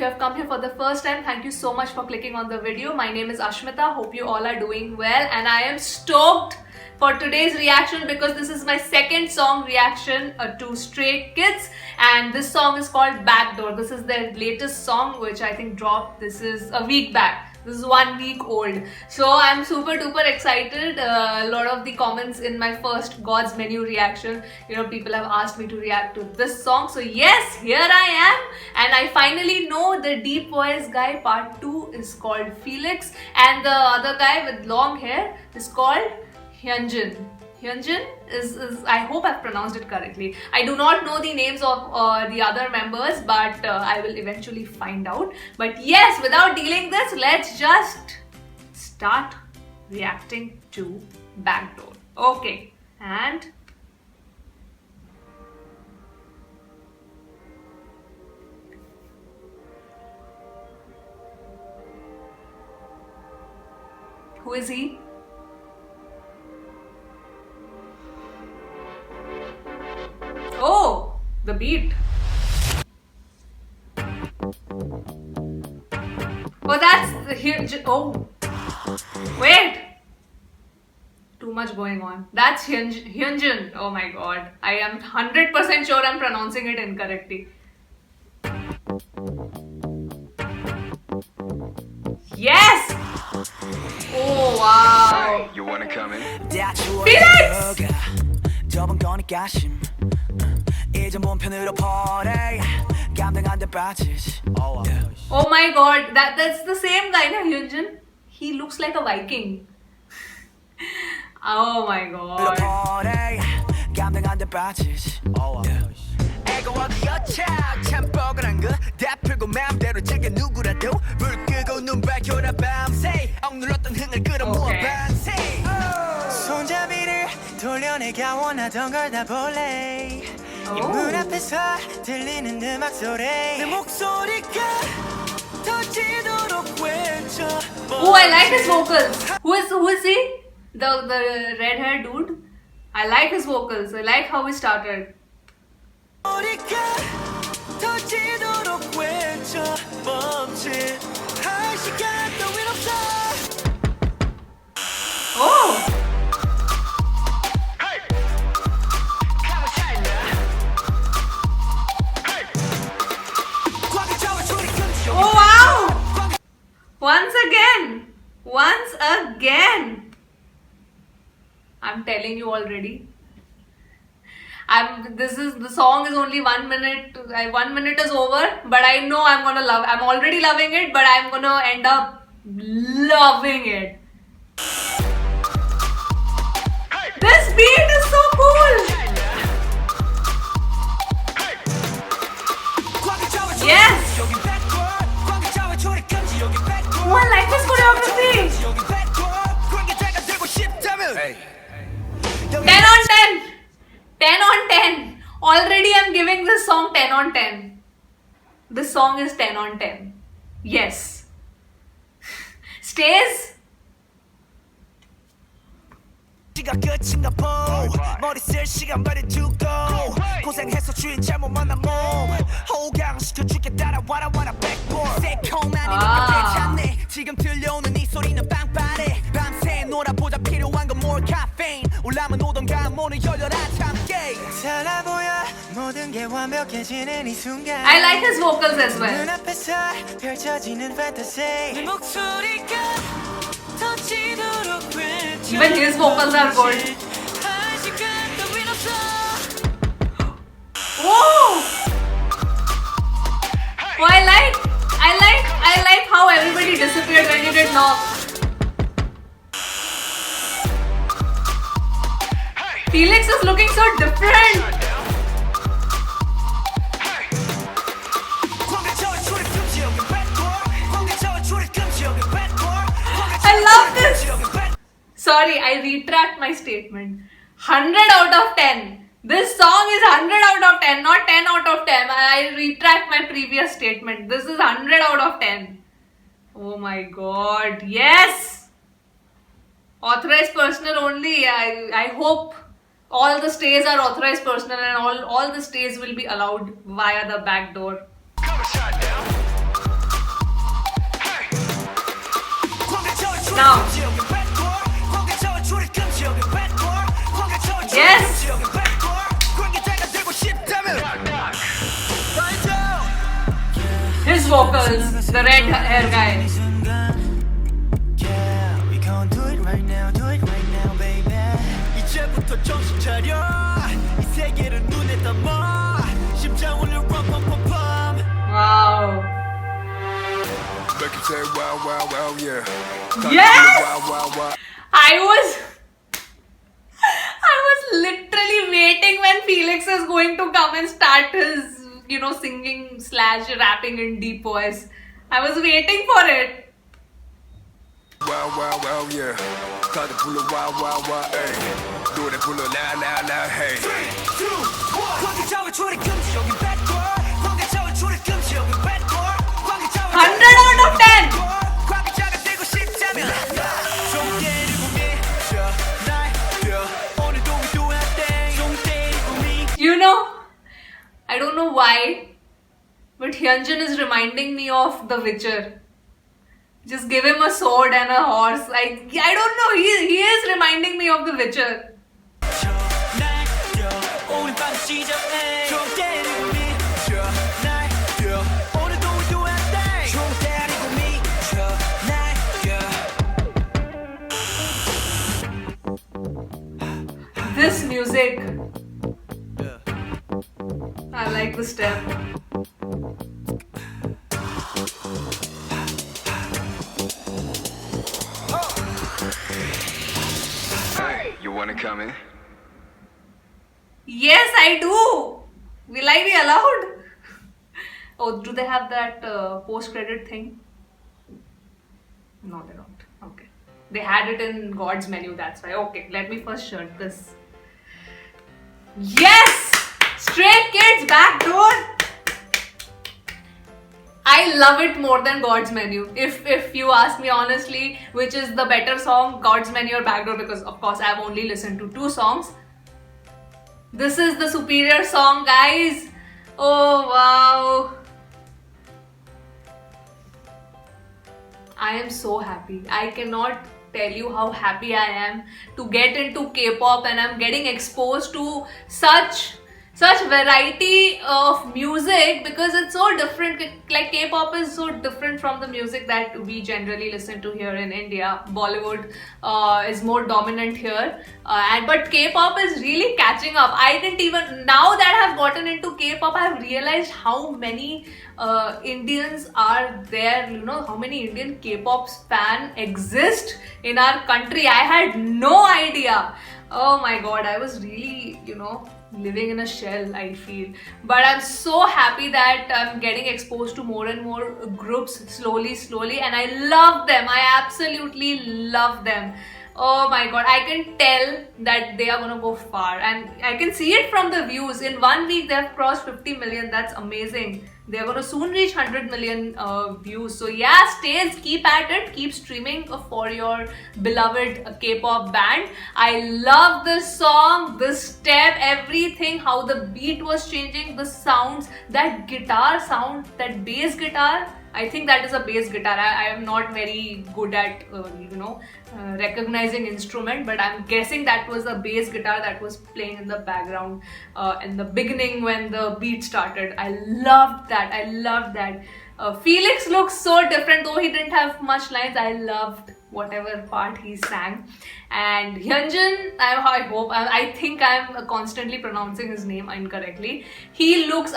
you have come here for the first time, thank you so much for clicking on the video. My name is Ashmita. Hope you all are doing well, and I am stoked for today's reaction because this is my second song reaction to Stray Kids, and this song is called Backdoor. This is their latest song, which I think dropped. This is a week back. This is 1 week old. So I'm super duper excited. A lot of the comments in my first God's Menu reaction, people have asked me to react to this song. So yes, here I am, and I finally know the deep voice guy part 2 is called Felix, and the other guy with long hair is called Hyunjin. Hyunjin is I hope I've pronounced it correctly. I do not know the names of the other members, but I will eventually find out. But yes, without dealing this, let's just start reacting to Backdoor. Okay, and who is he? Oh, the beat. Oh, that's the oh, wait. Too much going on. That's Hyunjin. Oh my god. I am 100% sure I'm pronouncing it incorrectly. Yes! Oh wow. You wanna come in? Felix! Oh my god, that's the same guy, na, Hyunjin? He looks like a Viking. Oh my god. 손잡이를 돌려내가 원하던 걸 다 볼래 문 앞에서 들리는 음악 소리 내 목소리가 터지도록 외쳐. Oh, I like his vocals. Who is he? The red haired dude? I like his vocals. I like how he started. 소리가 터지도록 외쳐 멈칫 할 시간 따윈 없어. Oh! Oh wow! Once again! I'm telling you already. The song is only 1 minute. 1 minute is over, but I know I'm already loving it, but I'm gonna end up loving it. This beat is so cool! Yes! Oh, I like this choreography! 10 on 10! 10 on 10! Already I'm giving this song 10 on 10. This song is 10 on 10. Yes. Stays? 시가 끝인가 보 머리 쓸 시간 버려두고 고생해서 주인 잘못 만난 몸 호강시켜줄게 따라와라 와라 backboard 새콤하니까 괜찮네 지금 들려오는 이 소리는 빵빠레 밤새 놀아보자 필요한 건 more caffeine 올라면 오던가 문을 열려라 참깨 달라 보여 모든 게 완벽해지는 이 순간 I like his vocals as well. 눈앞에서 펼쳐지는 fantasy 내 목소리가 터지도록 외쳐. Even his vocals are good. Whoa! Oh, I like how everybody disappeared when you did knock. Felix is looking so different. I love this. Sorry, I retract my statement. 100 out of 10. This song is 100 out of 10, not 10 out of 10. I retract my previous statement. This is 100 out of 10. Oh my god. Yes. Authorized personnel only. I hope all the stays are authorized personnel and all the stays will be allowed via the back door. now. Yes. His vocals, the red hair guy. Wow. Yes! I was literally waiting when Felix is going to come and start his, singing / rapping in deep voice. I was waiting for it. Hundred out of 10. I don't know why, but Hyunjin is reminding me of The Witcher. Just give him a sword and a horse. I don't know. He is reminding me of The Witcher. This music, I like the step. Hey, you wanna come in? Yes, I do. Will I be allowed? Oh, do they have that post-credit thing? No, they don't. Okay. They had it in God's menu, that's why. Okay, let me first shirt this. Yes! Stray Kids Backdoor! I love it more than God's Menu. If you ask me honestly, which is the better song, God's Menu or Backdoor, because of course I've only listened to 2 songs. This is the superior song, guys. Oh wow. I am so happy. I cannot tell you how happy I am to get into K-pop, and I'm getting exposed to such variety of music because it's so different. Like K-pop is so different from the music that we generally listen to here in India. Bollywood is more dominant here, but K-pop is really catching up. I didn't even, now that I've gotten into K-pop, I've realized how many Indians are there, how many Indian K-pop fans exist in our country. I had no idea. Oh my god, I was really, living in a shell, I feel. But I'm so happy that I'm getting exposed to more and more groups slowly, and I love them. I absolutely love them. Oh my god, I can tell that they are gonna go far, and I can see it from the views. In 1 week they have crossed 50 million. That's amazing. They're gonna soon reach 100 million views. So yeah, stays, keep at it, keep streaming for your beloved K-pop band. I love this song, this step, everything, how the beat was changing, the sounds, that guitar sound, that bass guitar. I think that is a bass guitar. I am not very good at recognizing instrument, but I'm guessing that was a bass guitar that was playing in the background in the beginning when the beat started. I loved that. Felix looks so different, though he didn't have much lines. I loved whatever part he sang. And Hyunjin, I think I'm constantly pronouncing his name incorrectly. He looks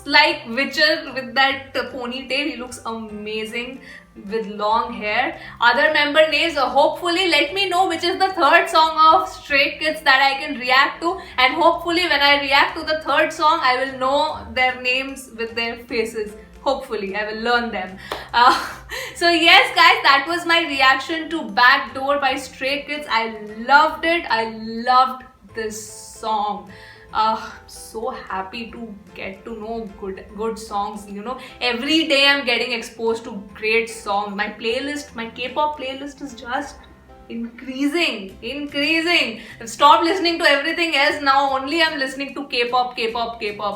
like Witcher with that ponytail. He looks amazing with long hair. Other member names, hopefully let me know which is the third song of Stray Kids that I can react to, and hopefully when I react to the third song I will know their names with their faces. Hopefully, I will learn them. So yes guys, that was my reaction to Backdoor by Stray Kids. I loved it. I loved this song. So happy to get to know good songs. Every day I'm getting exposed to great songs. My K-pop playlist is just increasing. I've stopped listening to everything else. Now only I'm listening to K-pop.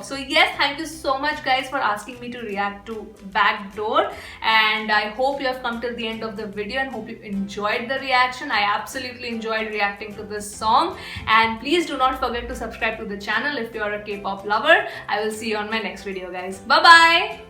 So yes, thank you so much guys for asking me to react to Backdoor, and I hope you have come till the end of the video and hope you enjoyed the reaction. I absolutely enjoyed reacting to this song, and please do not forget to subscribe to the channel if you are a K-pop lover. I will see you on my next video guys. Bye bye.